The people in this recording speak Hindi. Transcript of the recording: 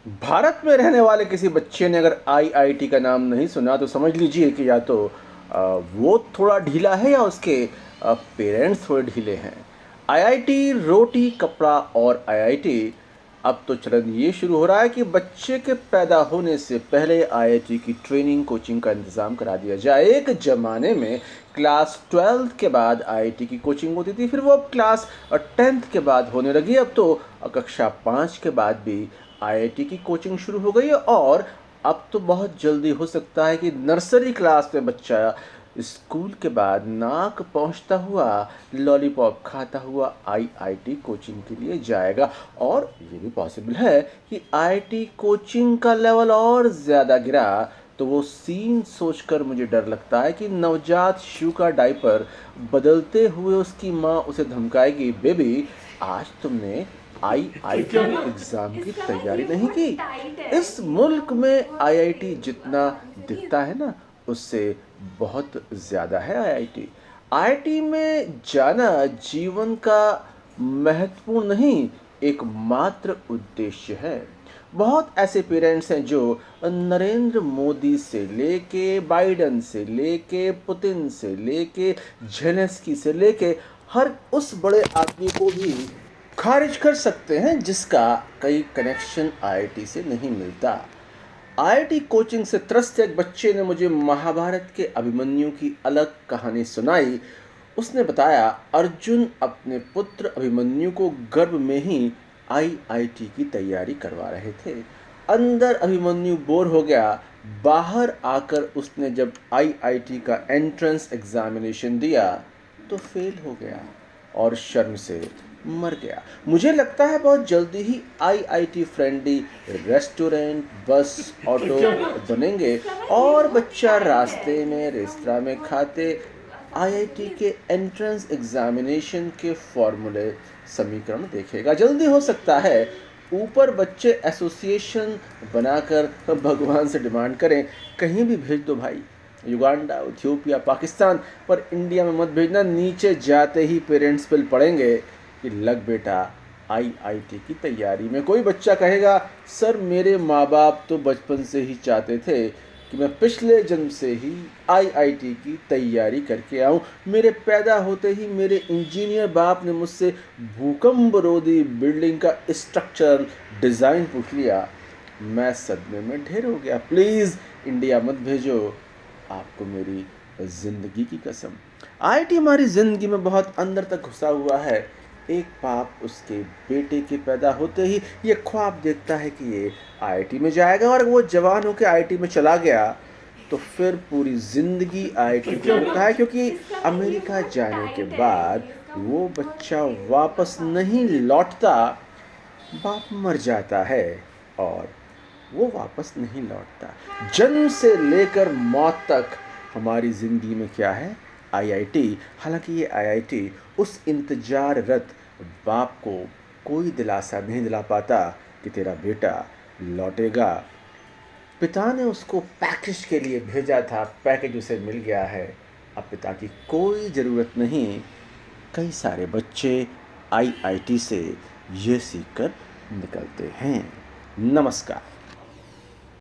भारत में रहने वाले किसी बच्चे ने अगर आईआईटी का नाम नहीं सुना तो समझ लीजिए कि या तो वो थोड़ा ढीला है या उसके पेरेंट्स थोड़े ढीले हैं। आईआईटी रोटी कपड़ा और आईआईटी अब तो चलन ये शुरू हो रहा है कि बच्चे के पैदा होने से पहले आईआईटी की ट्रेनिंग कोचिंग का इंतज़ाम करा दिया जाए। एक ज़माने में क्लास 12 के बाद आईआईटी की कोचिंग होती थी, फिर वो अब क्लास 10th के बाद होने लगी। अब तो कक्षा 5 के बाद भी आईआईटी की कोचिंग शुरू हो गई है और अब तो बहुत जल्दी हो सकता है कि नर्सरी क्लास में बच्चा स्कूल के बाद नाक पहुंचता हुआ लॉलीपॉप खाता हुआ आईआईटी कोचिंग के लिए जाएगा। और ये भी पॉसिबल है कि आईआईटी कोचिंग का लेवल और ज़्यादा गिरा तो वो सीन सोचकर मुझे डर लगता है कि नवजात शिशु का डायपर बदलते हुए उसकी माँ उसे धमकाएगी, बेबी आज तुमने आईआईटी एग्ज़ाम की तैयारी नहीं की। इस मुल्क में आईआईटी जितना दिखता है ना, उससे बहुत ज़्यादा है आईआईटी। आईआईटी में जाना जीवन का महत्वपूर्ण नहीं, एकमात्र उद्देश्य है। बहुत ऐसे पेरेंट्स हैं जो नरेंद्र मोदी से लेके बाइडन से लेके पुतिन से लेके जेलेंस्की से लेके हर उस बड़े आदमी को भी खारिज कर सकते हैं जिसका कई कनेक्शन आईआईटी से नहीं मिलता। आईआईटी कोचिंग से त्रस्त एक बच्चे ने मुझे महाभारत के अभिमन्यु की अलग कहानी सुनाई। उसने बताया अर्जुन अपने पुत्र अभिमन्यु को गर्भ में ही आईआईटी की तैयारी करवा रहे थे। अंदर अभिमन्यु बोर हो गया, बाहर आकर उसने जब आईआईटी का एंट्रेंस एग्जामिनेशन दिया तो फेल हो गया और शर्म से मर गया। मुझे लगता है बहुत जल्दी ही आईआईटी फ्रेंडली रेस्टोरेंट, बस, ऑटो बनेंगे और बच्चा रास्ते में रेस्तरां में खाते आईआईटी के एंट्रेंस एग्जामिनेशन के फॉर्मूले समीकरण देखेगा। जल्दी हो सकता है ऊपर बच्चे एसोसिएशन बनाकर भगवान से डिमांड करें, कहीं भी भेज दो भाई, युगांडा, इथियोपिया, पाकिस्तान, पर इंडिया में मत भेजना। नीचे जाते ही पेरेंट्स बिल पढ़ेंगे कि लग बेटा आईआईटी की तैयारी में। कोई बच्चा कहेगा सर मेरे माँ बाप तो बचपन से ही चाहते थे कि मैं पिछले जन्म से ही आईआईटी की तैयारी करके आऊँ। मेरे पैदा होते ही मेरे इंजीनियर बाप ने मुझसे भूकंप रोधी बिल्डिंग का स्ट्रक्चरल डिज़ाइन पूछ लिया। मैं सदमे में ढेर हो गया। प्लीज़ इंडिया मत भेजो, आपको मेरी ज़िंदगी की कसम। आईआईटी हमारी ज़िंदगी में बहुत अंदर तक घुसा हुआ है। एक बाप उसके बेटे के पैदा होते ही ये ख्वाब देखता है कि ये आईआईटी में जाएगा और वो जवान होकर आईआईटी में चला गया तो फिर पूरी ज़िंदगी आईआईटी में होता है, क्योंकि अमेरिका जाने के बाद वो बच्चा वापस नहीं लौटता। बाप मर जाता है और वो वापस नहीं लौटता। जन्म से लेकर मौत तक हमारी ज़िंदगी में क्या है? आईआईटी। हालांकि ये आईआईटी उस इंतजाररत बाप को कोई दिलासा नहीं दिला पाता कि तेरा बेटा लौटेगा। पिता ने उसको पैकेज के लिए भेजा था, पैकेज उसे मिल गया है, अब पिता की कोई ज़रूरत नहीं। कई सारे बच्चे आईआईटी से ये सीखकर निकलते हैं। नमस्कार।